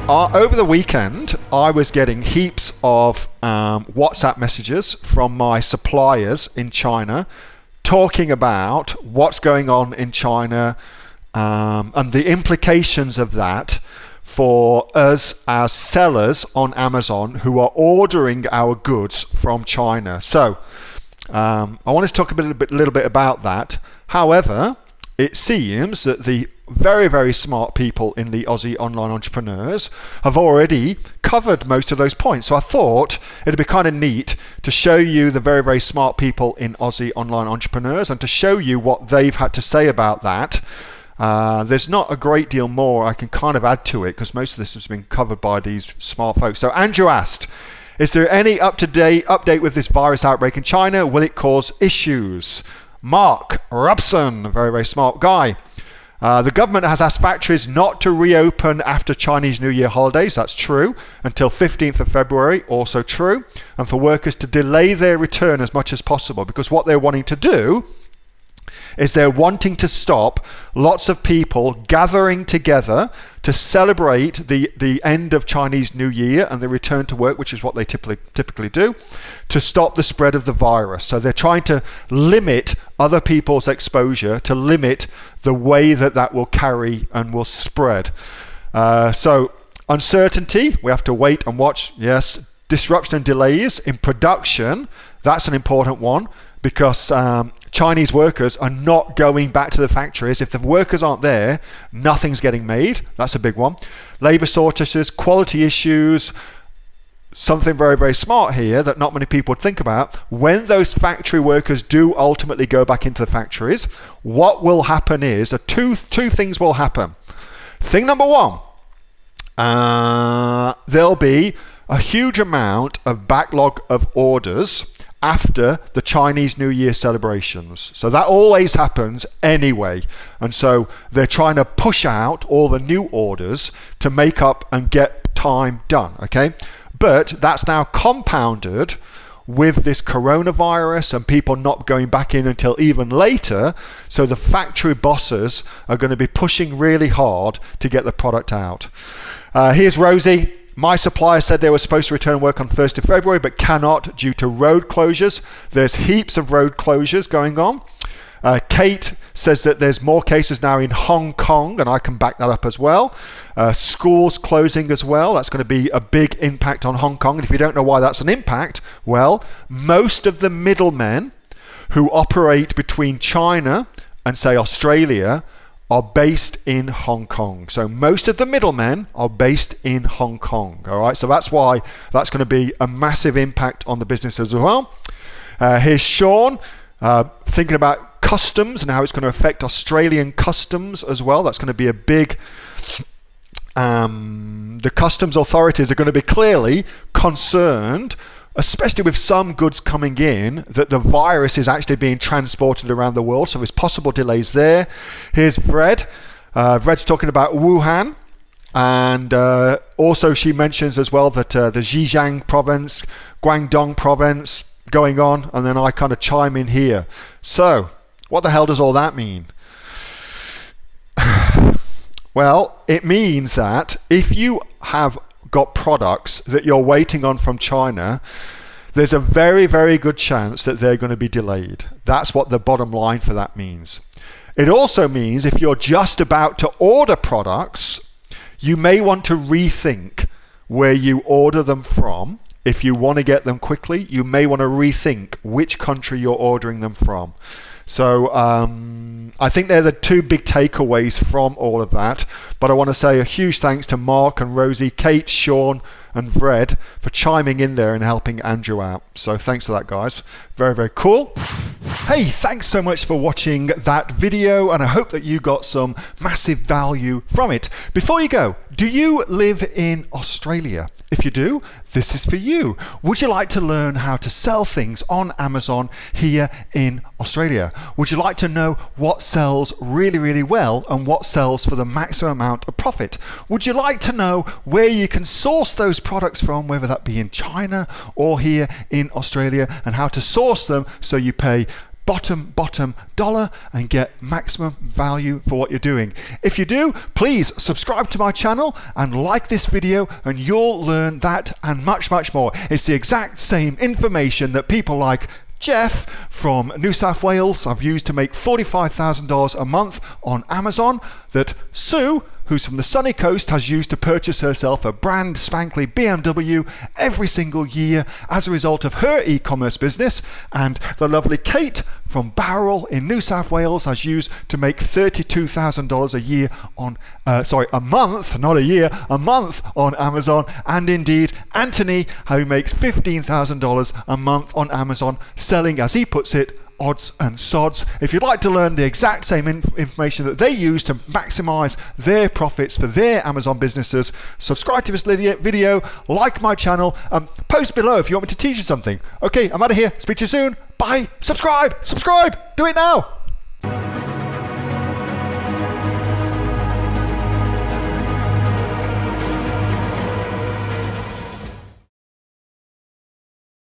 over the weekend, I was getting heaps of WhatsApp messages from my suppliers in China talking about what's going on in China and the implications of that for us as sellers on Amazon who are ordering our goods from China. So I wanted to talk a little bit about that. However, it seems that the very, very smart people in the Aussie online entrepreneurs have already covered most of those points. So I thought it'd be kind of neat to show you the very, very smart people in Aussie online entrepreneurs and to show you what they've had to say about that. There's not a great deal more I can kind of add to it because most of this has been covered by these smart folks. So Andrew asked, is there any up-to-date update with this virus outbreak in China? Will it cause issues? Mark Robson, a very, very smart guy. The government has asked factories not to reopen after Chinese New Year holidays. That's true. Until 15th of February, also true. And for workers to delay their return as much as possible, because what they're wanting to do is they're wanting to stop lots of people gathering together to celebrate the end of Chinese New Year and the return to work, which is what they typically do, to stop the spread of the virus. So they're trying to limit other people's exposure, to limit the way that will carry and will spread. So uncertainty, we have to wait and watch. Yes, disruption and delays in production, that's an important one, because Chinese workers are not going back to the factories. If the workers aren't there, nothing's getting made. That's a big one. Labour shortages, quality issues, something very, very smart here that not many people would think about. When those factory workers do ultimately go back into the factories, what will happen is that two things will happen. Thing number one, there'll be a huge amount of backlog of orders after the Chinese New Year celebrations. So that always happens anyway. And so they're trying to push out all the new orders to make up and get time done, okay? But that's now compounded with this coronavirus and people not going back in until even later. So the factory bosses are going to be pushing really hard to get the product out. Here's Rosie. My supplier said they were supposed to return work on 1st of February, but cannot due to road closures. There's heaps of road closures going on. Kate says that there's more cases now in Hong Kong, and I can back that up as well. Schools closing as well. That's going to be a big impact on Hong Kong. And if you don't know why that's an impact, well, most of the middlemen who operate between China and, say, Australia are based in Hong Kong. So most of the middlemen are based in Hong Kong. All right, so that's why that's going to be a massive impact on the business as well. Here's Sean thinking about customs and how it's going to affect Australian customs as well. That's going to be a big... the customs authorities are going to be clearly concerned, especially with some goods coming in, that the virus is actually being transported around the world. So there's possible delays there. Here's Fred. Fred's talking about Wuhan. And also she mentions as well that the Zhejiang province, Guangdong province going on. And then I kind of chime in here. So what the hell does all that mean? Well, it means that if you have got products that you're waiting on from China, there's a very, very good chance that they're going to be delayed. That's what the bottom line for that means. It also means if you're just about to order products, you may want to rethink where you order them from. If you want to get them quickly, you may want to rethink which country you're ordering them from. So I think they're the two big takeaways from all of that. But I want to say a huge thanks to Mark and Rosie, Kate, Sean and Fred for chiming in there and helping Andrew out. So thanks for that, guys. Very, very cool. Hey, thanks so much for watching that video, and I hope that you got some massive value from it. Before you go, do you live in Australia? If you do, this is for you. Would you like to learn how to sell things on Amazon here in Australia? Would you like to know what sells really, really well and what sells for the maximum amount of profit? Would you like to know where you can source those products from, whether that be in China or here in Australia, and how to source them so you pay bottom dollar and get maximum value for what you're doing. If you do, please subscribe to my channel and like this video, and you'll learn that and much more. It's the exact same information that people like Jeff from New South Wales I've used to make $45,000 a month on Amazon, that Sue, who's from the sunny coast, has used to purchase herself a brand spankly BMW every single year as a result of her e-commerce business, and the lovely Kate from Bowral in New South Wales has used to make $32,000 a year on a month, not a year, a month on Amazon, and indeed Anthony, who makes $15,000 a month on Amazon selling, as he puts it, odds and sods. If you'd like to learn the exact same information that they use to maximize their profits for their Amazon businesses, subscribe to this video, like my channel, post below if you want me to teach you something. Okay, I'm out of here. Speak to you soon. Bye. Subscribe. Do it now.